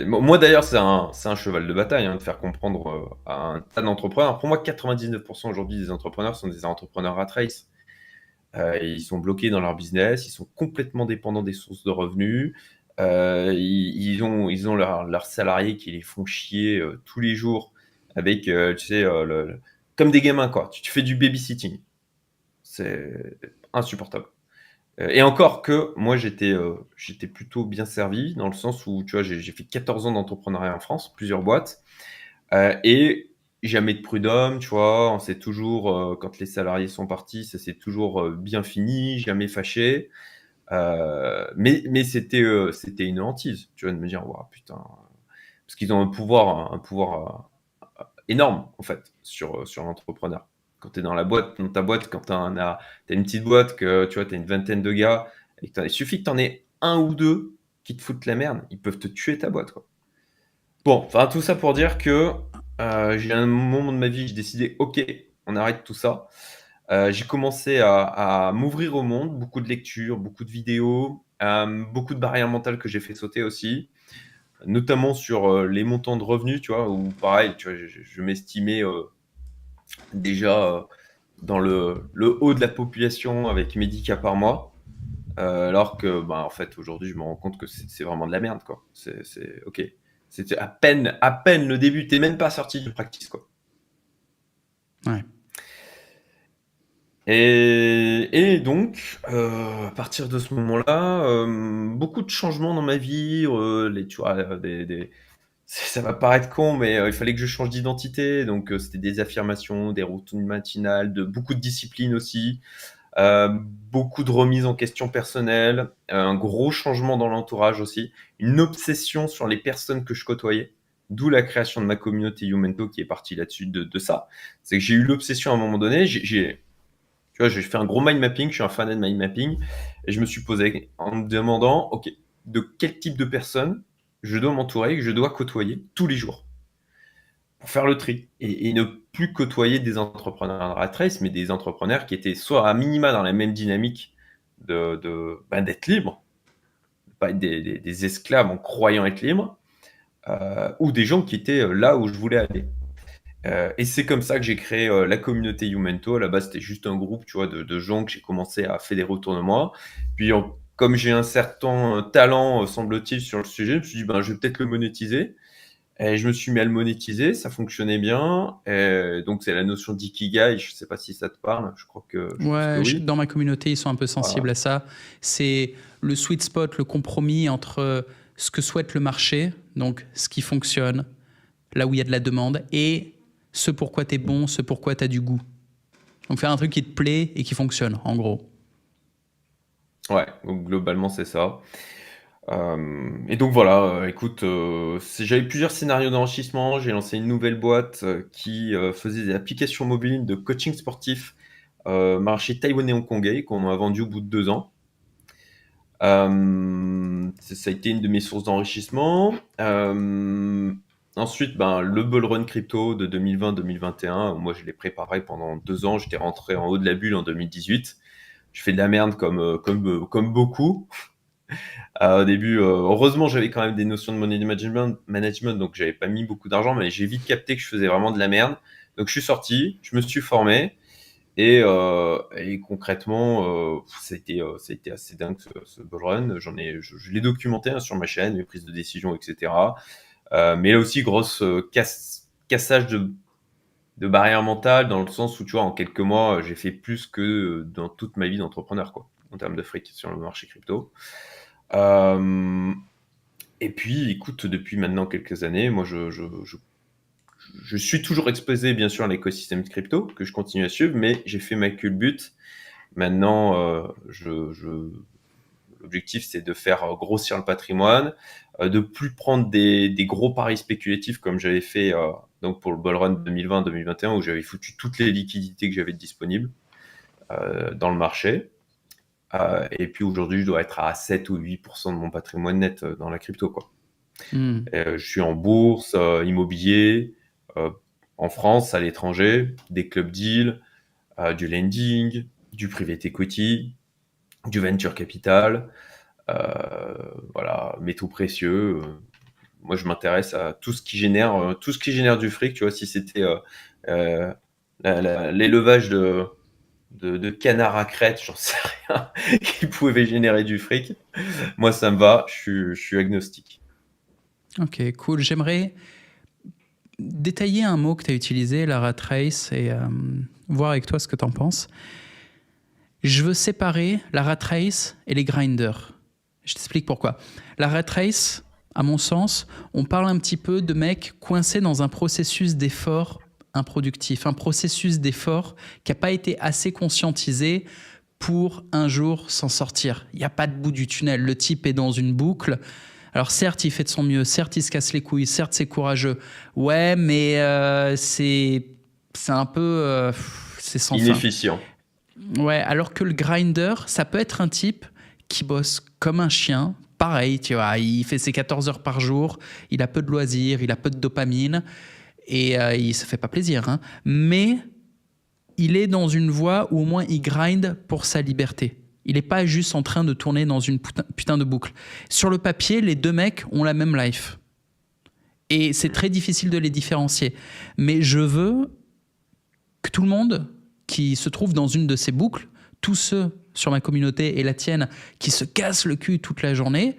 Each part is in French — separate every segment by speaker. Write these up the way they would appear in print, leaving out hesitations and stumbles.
Speaker 1: Moi d'ailleurs, c'est un cheval de bataille, hein, de faire comprendre, à un tas d'entrepreneurs. Pour moi, 99 aujourd'hui des entrepreneurs sont des entrepreneurs rat race. Ils sont bloqués dans leur business, ils sont complètement dépendants des sources de revenus. Ils ont leurs salariés qui les font chier, tous les jours avec, tu sais, comme des gamins, quoi. Tu fais du babysitting. C'est insupportable. Et encore que moi j'étais plutôt bien servi dans le sens où, tu vois, j'ai fait 14 ans d'entrepreneuriat en France, plusieurs boîtes, et jamais de prud'homme, tu vois? On s'est toujours, quand les salariés sont partis, ça s'est toujours, bien fini, jamais fâché. Mais c'était une hantise, tu vois? De me dire: «Waouh, putain», parce qu'ils ont un pouvoir, énorme, en fait, sur l'entrepreneur. Quand tu es dans ta boîte, quand tu as une petite boîte, que tu vois, tu as une vingtaine de gars et que il suffit que tu en aies 1 ou 2 qui te foutent la merde, ils peuvent te tuer ta boîte, quoi. Bon, enfin, tout ça pour dire que, j'ai un moment de ma vie, j'ai décidé: «OK, on arrête tout ça». J'ai commencé à m'ouvrir au monde, beaucoup de lectures, beaucoup de vidéos, beaucoup de barrières mentales que j'ai fait sauter aussi, notamment sur, les montants de revenus, tu vois? Où pareil, tu vois, je m'estimais, déjà, dans le haut de la population avec mes 10 cas par mois, alors que, bah, en fait, aujourd'hui, je me rends compte que c'est vraiment de la merde, quoi. C'est OK. C'était à peine le début, tu es même pas sorti du practice, quoi.
Speaker 2: Ouais.
Speaker 1: Et donc, à partir de ce moment-là, beaucoup de changements dans ma vie, tu vois, des ça va paraître con, mais, il fallait que je change d'identité, donc, c'était des affirmations, des routines matinales, beaucoup de discipline aussi, beaucoup de remises en question personnelles, un gros changement dans l'entourage aussi, une obsession sur les personnes que je côtoyais, d'où la création de ma communauté Youmento qui est partie là-dessus de ça. C'est que j'ai eu l'obsession à un moment donné, tu vois, j'ai fait un gros mind mapping, je suis un fan de mind mapping, et je me suis posé en me demandant, OK, de quel type de personnes je dois m'entourer, que je dois côtoyer tous les jours pour faire le tri et ne plus côtoyer des entrepreneurs de rat race, mais des entrepreneurs qui étaient soit à minima dans la même dynamique d'être libre, pas être des esclaves en croyant être libre, ou des gens qui étaient là où je voulais aller. Et c'est comme ça que j'ai créé, la communauté Youmento. À la base, c'était juste un groupe, tu vois, de gens que j'ai commencé à fédérer autour de moi. Puis comme j'ai un certain talent, semble-t-il, sur le sujet, je me suis dit: «Ben, je vais peut-être le monétiser», et je me suis mis à le monétiser, ça fonctionnait bien, donc c'est la notion d'ikigai, je sais pas si ça te parle? Je pense que
Speaker 2: Ouais,
Speaker 1: oui.
Speaker 2: dans ma communauté, ils sont un peu sensibles
Speaker 1: Voilà.
Speaker 2: à ça. C'est le sweet spot, le compromis entre ce que souhaite le marché, donc ce qui fonctionne, là où il y a de la demande, et ce pourquoi tu es bon, ce pourquoi tu as du goût. Donc faire un truc qui te plaît et qui fonctionne, en gros.
Speaker 1: Ouais, donc globalement, c'est ça. Et donc voilà, écoute, j'avais plusieurs scénarios d'enrichissement. J'ai lancé une nouvelle boîte, qui, faisait des applications mobiles de coaching sportif, marché taïwanais hongkongais, qu'on a vendu au bout de 2 ans. Ça a été une de mes sources d'enrichissement. Ensuite, ben, le bull run crypto de 2020-2021, moi je l'ai préparé pendant 2 ans. J'étais rentré en haut de la bulle en 2018. Je fais de la merde comme beaucoup. Au début, heureusement, j'avais quand même des notions de money management, donc j'avais pas mis beaucoup d'argent, mais j'ai vite capté que je faisais vraiment de la merde. Donc je suis sorti, je me suis formé, et concrètement, ça a été assez dingue ce bull run. Je l'ai documenté, hein, sur ma chaîne, mes prises de décision, et cetera. Mais là aussi, grosse, cassage de barrière mentale, dans le sens où, tu vois, en quelques mois, j'ai fait plus que, dans toute ma vie d'entrepreneur, quoi, en termes de fric sur le marché crypto. Hem Et puis, écoute, depuis maintenant quelques années, moi, je suis toujours exposé, bien sûr, à l'écosystème de crypto, que je continue à suivre, mais j'ai fait ma culbute. Maintenant, l'objectif, c'est de faire, grossir le patrimoine, de plus prendre des gros paris spéculatifs comme j'avais fait, donc pour le bull run 2020-2021, où j'avais foutu toutes les liquidités que j'avais disponibles, dans le marché. Et puis aujourd'hui, je dois être à 7 ou 8 de mon patrimoine net, dans la crypto, quoi.
Speaker 2: Hmm.
Speaker 1: Je suis en bourse, immobilier, heu, en France, à l'étranger, des club deals, du lending, du private equity, du venture capital, voilà, métaux précieux, moi, je m'intéresse à tout ce qui génère du fric, tu vois, si c'était euh, l'élevage de canards à crête, j'en sais rien, qui pouvait générer du fric. Moi, ça me va, je suis agnostique.
Speaker 2: Ok, cool. J'aimerais détailler un mot que tu as utilisé, la rat race, et voir avec toi ce que tu en penses. Je veux séparer la rat race et les grinders. Je t'explique pourquoi. La rat race, à mon sens, on parle un petit peu de mecs coincés dans un processus d'effort improductif, un processus d'effort qui n'a pas été assez conscientisé pour un jour s'en sortir. Il n'y a pas de bout du tunnel. Le type est dans une boucle. Alors certes, il fait de son mieux, certes, il se casse les couilles, certes, c'est courageux. Ouais, mais c'est un peu... c'est sans fin.
Speaker 1: Inefficient.
Speaker 2: Ouais, alors que le grinder, ça peut être un type qui bosse comme un chien. Pareil, tu vois, il fait ses 14 heures par jour, il a peu de loisirs, il a peu de dopamine et il se fait pas plaisir. Hein. Mais il est dans une voie où au moins il grind pour sa liberté. Il n'est pas juste en train de tourner dans une putain de boucle. Sur le papier, les deux mecs ont la même life. Et c'est très difficile de les différencier. Mais je veux que tout le monde qui se trouve dans une de ces boucles, tous ceux sur ma communauté et la tienne qui se cassent le cul toute la journée,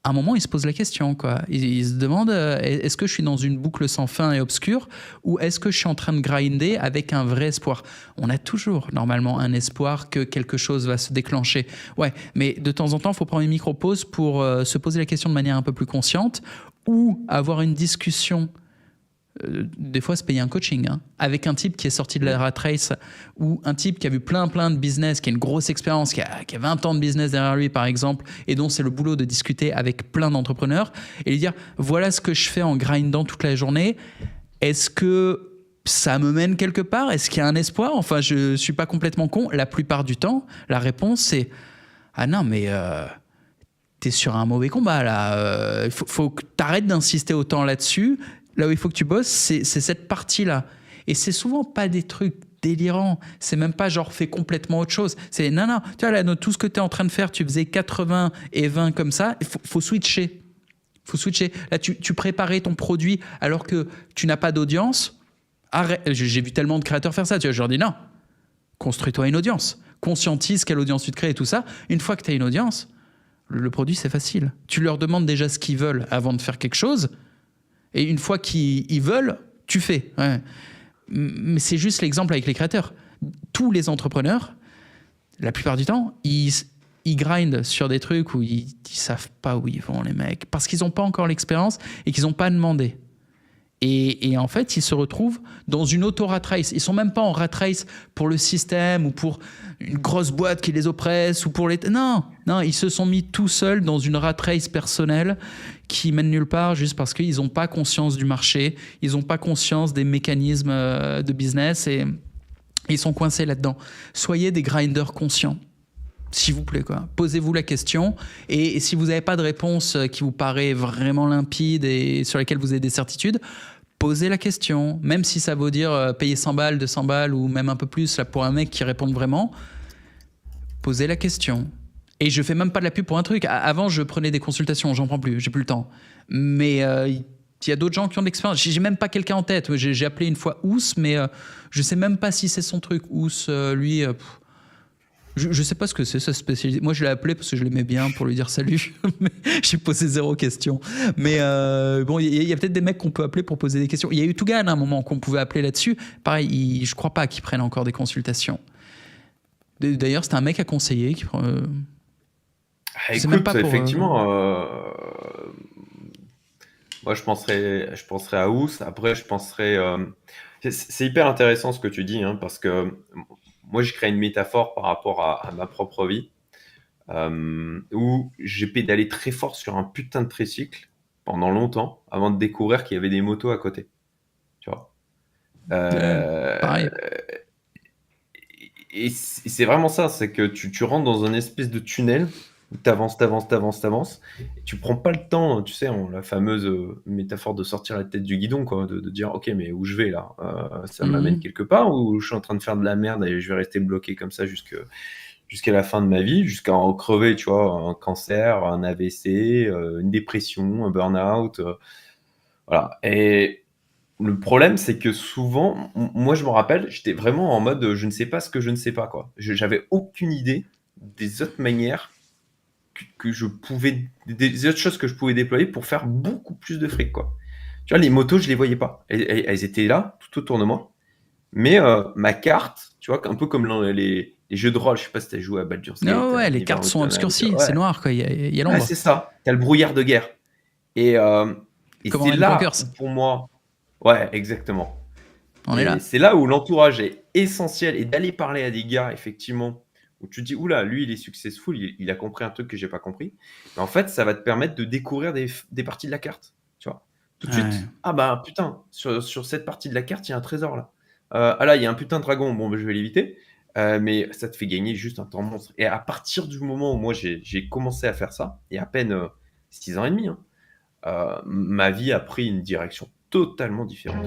Speaker 2: à un moment, ils se posent la question. Quoi. Ils se demandent, est-ce que je suis dans une boucle sans fin et obscure ou est-ce que je suis en train de grinder avec un vrai espoir? On a toujours, normalement, un espoir que quelque chose va se déclencher. Ouais, mais de temps en temps, il faut prendre une micro-pause pour se poser la question de manière un peu plus consciente ou avoir une discussion des fois se payer un coaching hein, avec un type qui est sorti de la rat race ou un type qui a vu plein de business, qui a une grosse expérience, qui a 20 ans de business derrière lui par exemple et dont c'est le boulot de discuter avec plein d'entrepreneurs et lui dire voilà ce que je fais en grindant toute la journée, est-ce que ça me mène quelque part, est-ce qu'il y a un espoir, enfin je suis pas complètement con, la plupart du temps la réponse c'est ah non mais t'es sur un mauvais combat là, faut que t'arrêtes d'insister autant là-dessus. Là où il faut que tu bosses, c'est cette partie-là. Et c'est souvent pas des trucs délirants. C'est même pas genre fais complètement autre chose. C'est non, tu vois, là, tout ce que tu es en train de faire, tu faisais 80 et 20 comme ça, il faut switcher. Faut switcher. Là, tu préparais ton produit alors que tu n'as pas d'audience. Arrête. J'ai vu tellement de créateurs faire ça. Tu vois, je leur dis non, construis-toi une audience. Conscientise quelle audience tu te crées et tout ça. Une fois que tu as une audience, le produit, c'est facile. Tu leur demandes déjà ce qu'ils veulent avant de faire quelque chose. Et une fois qu'ils veulent, tu fais. Ouais. Mais c'est juste l'exemple avec les créateurs. Tous les entrepreneurs, la plupart du temps, ils grindent sur des trucs où ils savent pas où ils vont, les mecs, parce qu'ils n'ont pas encore l'expérience et qu'ils n'ont pas demandé. Et en fait, ils se retrouvent dans une auto-rat race. Ils sont même pas en rat race pour le système ou pour une grosse boîte qui les oppresse ou pour les... Non, ils se sont mis tout seuls dans une rat race personnelle qui mène nulle part juste parce qu'ils n'ont pas conscience du marché, ils n'ont pas conscience des mécanismes de business et ils sont coincés là-dedans. Soyez des grinders conscients. S'il vous plaît, quoi. Posez-vous la question et si vous n'avez pas de réponse qui vous paraît vraiment limpide et sur laquelle vous avez des certitudes, posez la question, même si ça veut dire payer 100 balles, 200 balles ou même un peu plus là, pour un mec qui répond vraiment, posez la question. Et je fais même pas de la pub pour un truc. Avant, je prenais des consultations, j'en prends plus, j'ai plus le temps. Mais il y a d'autres gens qui ont de l'expérience. J'ai même pas quelqu'un en tête. J'ai appelé une fois Ous, mais je sais même pas si c'est son truc. Ous, lui... je sais pas ce que c'est sa spécialité. Moi, je l'ai appelé parce que je l'aimais bien pour lui dire salut. Mais j'ai posé 0 question. Mais bon, il y a peut-être des mecs qu'on peut appeler pour poser des questions. Il y a eu Tougan à un moment qu'on pouvait appeler là-dessus. Pareil, je crois pas qu'ils prennent encore des consultations. D'ailleurs, c'était un mec à conseiller qui prend.
Speaker 1: Écoute, même pas pour, effectivement, moi je penserais à Ous. Après, je penserais. C'est hyper intéressant ce que tu dis, hein, parce que moi, je crée une métaphore par rapport à ma propre vie, où j'ai pédalé très fort sur un putain de tricycle pendant longtemps, avant de découvrir qu'il y avait des motos à côté. Tu vois.
Speaker 2: pareil.
Speaker 1: Et c'est vraiment ça, c'est que tu rentres dans un espèce de tunnel où t'avances, et tu prends pas le temps, tu sais, la fameuse métaphore de sortir la tête du guidon, quoi, de dire, ok, mais où je vais là? Ça m'amène quelque part ou je suis en train de faire de la merde et je vais rester bloqué comme ça jusqu'à la fin de ma vie, jusqu'à en crever, tu vois, un cancer, un AVC, une dépression, un burn-out, voilà. Et le problème, c'est que souvent, moi, je me rappelle, j'étais vraiment en mode, je ne sais pas ce que je ne sais pas, quoi. J'avais aucune idée des autres manières que je pouvais, des autres choses que je pouvais déployer pour faire beaucoup plus de fric, quoi. Tu vois, les motos, je les voyais pas. Elles étaient là, tout autour de moi. Mais ma carte, tu vois, un peu comme dans les jeux de rôle, je sais pas si tu as joué à Baldur's Gate,
Speaker 2: Non, ouais, les cartes sont
Speaker 1: Neverwinter Nights,
Speaker 2: obscurcies, c'est
Speaker 1: ouais,
Speaker 2: noir, quoi. Il y a
Speaker 1: ouais,
Speaker 2: l'ombre.
Speaker 1: c'est ça. Tu as le brouillard de guerre. Et,
Speaker 2: Comme en
Speaker 1: c'est là
Speaker 2: Endcrackers.
Speaker 1: où pour moi, ouais, exactement.
Speaker 2: On est
Speaker 1: Et
Speaker 2: là.
Speaker 1: c'est là où l'entourage est essentiel et d'aller parler à des gars, effectivement, où tu te dis, oula, lui, il est successful, il a compris un truc que j'ai pas compris. Mais en fait, ça va te permettre de découvrir des parties de la carte. Tu vois, tout de
Speaker 2: Ouais.
Speaker 1: suite, ah bah putain, sur cette partie de la carte, il y a un trésor là. Ah là, il y a un putain de dragon, bon, bah, je vais l'éviter. Mais ça te fait gagner juste un temps monstre. Et à partir du moment où moi j'ai commencé à faire ça, et à peine 6 ans et demi, hein, ma vie a pris une direction totalement différente.